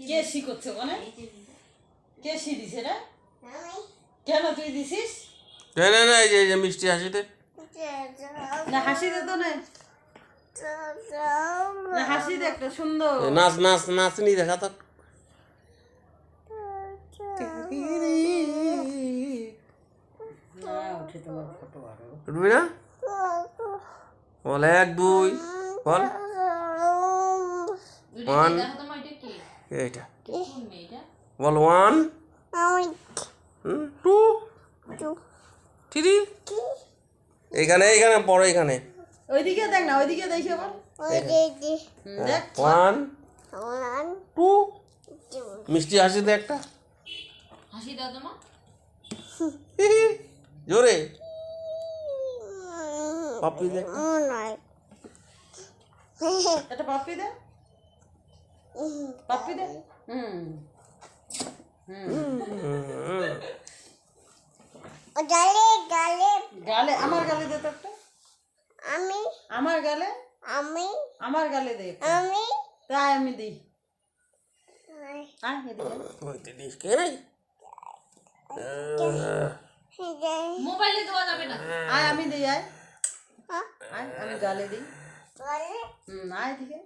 কে শিখছে ওখানে? কে শিখিছে রে? কেন তুই দিছিস? না এই যে মিষ্টি হাসি দে। না হাসি দে তো না। না হাসি দে একটা সুন্দর। নাচ নাচ নাচনি দেখা তো। উঠে তোমার ফটো আরো। উঠবি না? বল 1 2 বল। 1 এইটা বল 1 2 3 এইখানে এইখানে পড়ো এইখানে। ওইদিকে দেখ না, ওইদিকে দেখে বল। দেখ 1 2 মিষ্টি হাসি দে একটা। হাসি দাও তোমা। জোরে পাপি দে। একটা পাপ্পি দে, পাপ্পি দে। গালে গালে গালে আমার গালে দে তো একটা। আমি আমার গালে, আমি আমার গালে দে। আমি তাই আমি দিই। আয় এদিকে। ওইতে দিস কে রে? মোবাইলে দেওয়া যাবে না। আয় আমি দিই, আয় আয় আমি গালে দিই। গালে আয় এদিকে।